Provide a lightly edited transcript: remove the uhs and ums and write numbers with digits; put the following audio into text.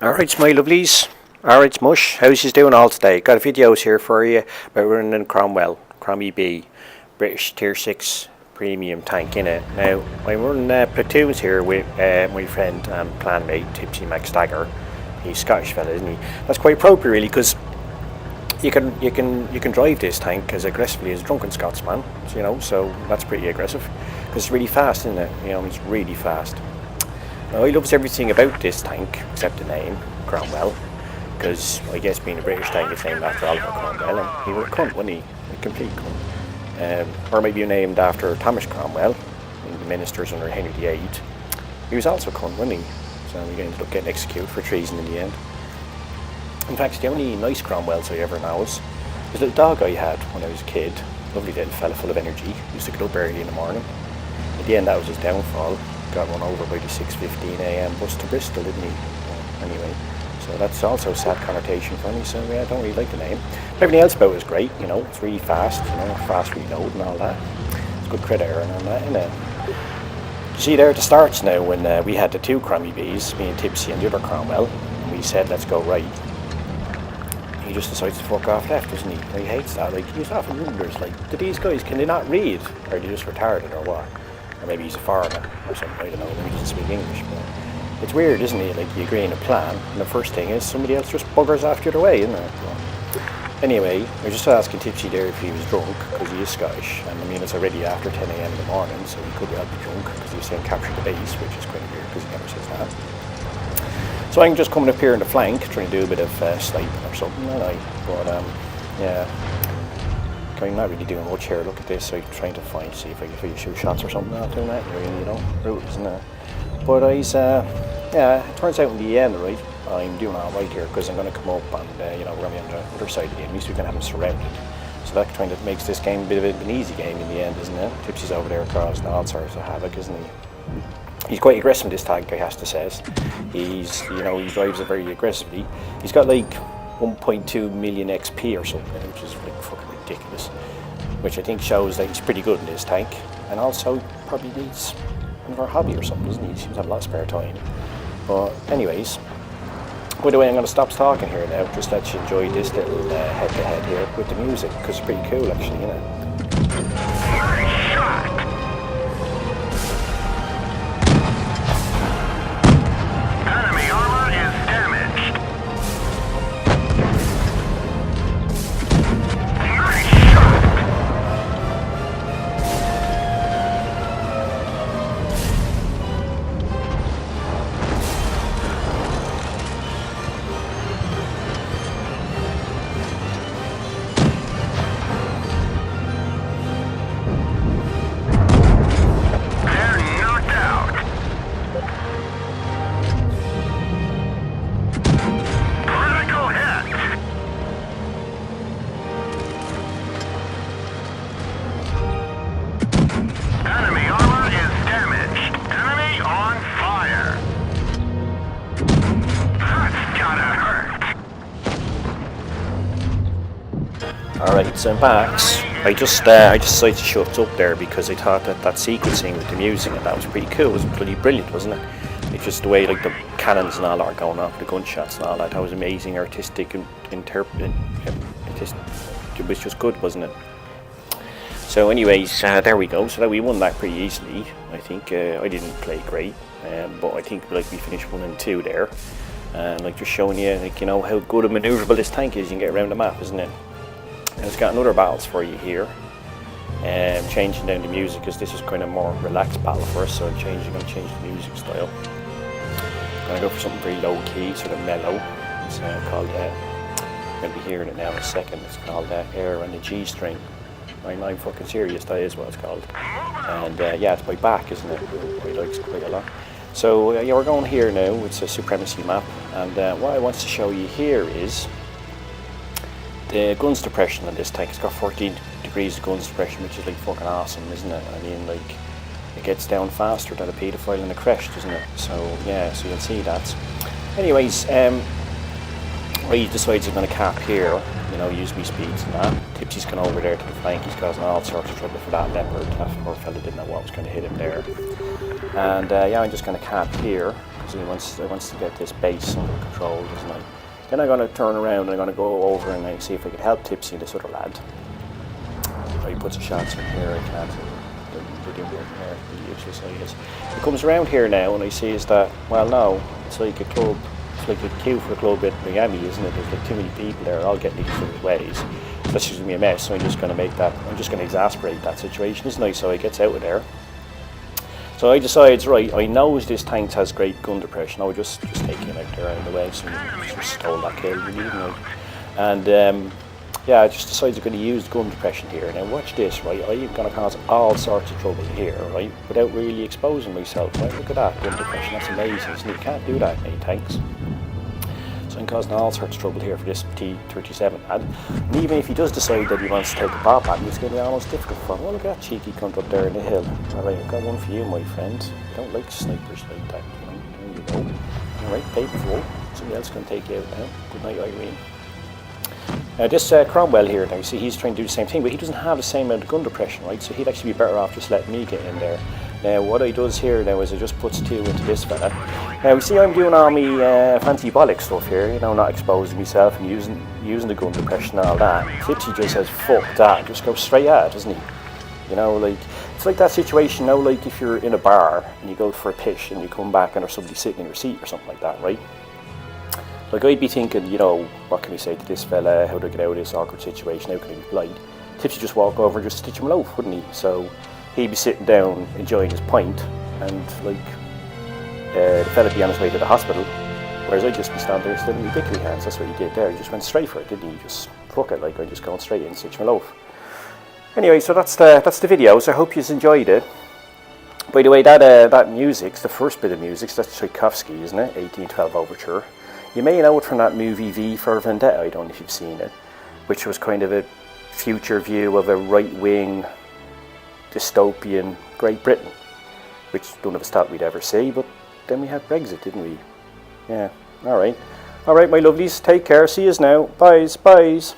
Alright, my lovelies. Alright, mush. How's you doing all today? Got a videos here for you about running in Crommie B, British Tier 6 premium tank in it. Now, I'm running platoons here with my friend and clanmate, Tipsy McStagger. He's a Scottish fella, isn't he? That's quite appropriate, really, because you can drive this tank as aggressively as a drunken Scotsman, so that's pretty aggressive. Because it's really fast, isn't it? It's really fast. Now, he loves everything about this tank except the name, Cromwell, because I guess being a British tank is named after Oliver Cromwell, and he was a cunt, wasn't he? A complete cunt. Or maybe named after Thomas Cromwell, the ministers under Henry VIII. He was also a cunt, wasn't he? So he ended up getting executed for treason in the end. In fact, the only nice Cromwells I ever know was a little dog I had when I was a kid. Lovely little fella full of energy. Used to get up early in the morning. At the end, that was his downfall. Got run over by the 6:15 a.m. bus to Bristol, didn't he? Anyway, so that's also a sad connotation for me, so yeah, I don't really like the name. But everything else about it is great, it's really fast, fast reload and all that. It's good credit and all that, You see there at the starts now when we had the two Crommie Bs, me and Tipsy and the other Cromwell, and we said let's go right. He just decides to fuck off left, doesn't he? He hates that. He often wonders, do these guys, can they not read? Or are they just retarded or what? Or maybe he's a foreigner or something, I don't know, maybe he doesn't speak English. But it's weird, isn't it? You agree on a plan, and the first thing is somebody else just buggers off the other way, isn't it? Anyway, I was just asking Tipsy there if he was drunk, because he is Scottish, and it's already after 10 a.m. in the morning, so he could well be drunk, because he was saying capture the base, which is quite weird, because he never says that. So I'm just coming up here in the flank, trying to do a bit of sniping or something, yeah. I'm not really doing much here. Look at this. I'm trying to see if I can shoot shots or something. Not doing that. Route, isn't it? But it turns out in the end, right, I'm doing all right here because I'm going to come up and we're going to be on the other side of the game. At least we can have them surrounded. So that kind of makes this game a bit of an easy game in the end, isn't it? Tipsy's over there causing all sorts of havoc, isn't he? He's quite aggressive in this tank, I have to say. He drives it very aggressively. He's got 1.2 million XP or something, which is fucking ridiculous, which I think shows that he's pretty good in this tank, and also probably needs another hobby or something, doesn't he? He seems to have a lot of spare time. But anyways, by the way, I'm going to stop talking here now, just let you enjoy this little head-to-head here with the music, because it's pretty cool actually, Alright, so in Bach's, I just decided to shut up there because I thought that sequencing with the music and that was pretty cool. It was pretty brilliant, wasn't it? It's just the way the cannons and all that are going off, the gunshots and all that. That was amazing, artistic and interpreting. It was just good, wasn't it? So anyways, there we go. So that we won that pretty easily. I think I didn't play great, but I think we finished 1 and 2 there. And just showing you how good and manoeuvrable this tank is. You can get around the map, isn't it? And it's got another battles for you here. Changing down the music because this is kind of more relaxed battle for us. So I'm going to change the music style. I'm going to go for something very low key, sort of mellow. It's called. I'm going to be hearing it now in a second. It's called Air on the G string. I'm fucking serious. That is what it's called. And it's by Bach, isn't it? I like it quite a lot. So we're going here now. It's a supremacy map, and what I want to show you here is the guns suppression on this tank. It's got 14 degrees of guns suppression, which is fucking awesome, isn't it? It gets down faster than a paedophile in a creche, doesn't it? So so you'll see that. Anyways, I decided I'm going to cap here, use me speeds and that. Tipsy's gone over there to the flank. He's causing all sorts of trouble for that leopard. That poor fella didn't know what was going to hit him there. And I'm just going to cap here. because he wants to get this base under control, doesn't he? Then I'm going to turn around and I'm going to go over and see if I can help Tipsy, this other lad. So he puts the shots in here, I can't. The exercise. He comes around here now and he sees that, well, no, it's like a club, it's like a queue for a club in Miami, isn't it? There's like too many people there, all getting each other's ways. So that's just going to be a mess, so I'm just going to exasperate that situation, isn't I? So he gets out of there. So I decides, right, I know this tank has great gun depression, I would just take him out there out of the way, so just stole that kill, really, didn't I? And yeah, I just decided I'm going to use gun depression here. Now watch this, right, I'm going to cause all sorts of trouble here, right, without really exposing myself, right? Look at that, gun depression, that's amazing, isn't it? You can't do that in any tanks. So I'm causing all sorts of trouble here for this T-37 lad. And even if he does decide that he wants to take a pop at me, it's going to be almost difficult for him. Well, look at that cheeky cunt up there in the hill. Alright, I've got one for you, my friend. I don't like snipers like that, you know. There you go. Alright, paper full. Somebody else can take you out now. Good night, Irene. Now this Cromwell here, now you see he's trying to do the same thing, but he doesn't have the same amount of gun depression, right? So he'd actually be better off just letting me get in there. Now what I does here now is I just puts 2 into this fella. Now you see I'm doing all my fancy bollock stuff here, you know, not exposing myself and using the gun depression and all that. Tipsy just says fuck that, just goes straight at it, doesn't he? You know, like, it's like that situation, you know, like if you're in a bar and you go for a piss and you come back and there's somebody sitting in your seat or something like that, right? Like I'd be thinking, you know, what can we say to this fella, how do I get out of this awkward situation, how can I be polite? Tipsy just walk over and just stitch him a loaf, wouldn't he? So he'd be sitting down enjoying his pint and like the fella'd be on his way to the hospital, whereas I'd just be standing there still in my dickly hands. That's what he did there, he just went straight for it, didn't he? Just fuck it, like I'm just going straight in, stitch him a loaf. Anyway, so that's the video, so I hope you enjoyed it. By the way, that music's the first bit of music, so that's Tchaikovsky, isn't it? 1812 Overture. You may know it from that movie V for Vendetta, I don't know if you've seen it, which was kind of a future view of a right-wing dystopian Great Britain, which none of us thought we'd ever see, but then we had Brexit, didn't we? Yeah, alright. Alright, my lovelies, take care, see yous now. Byes, byes.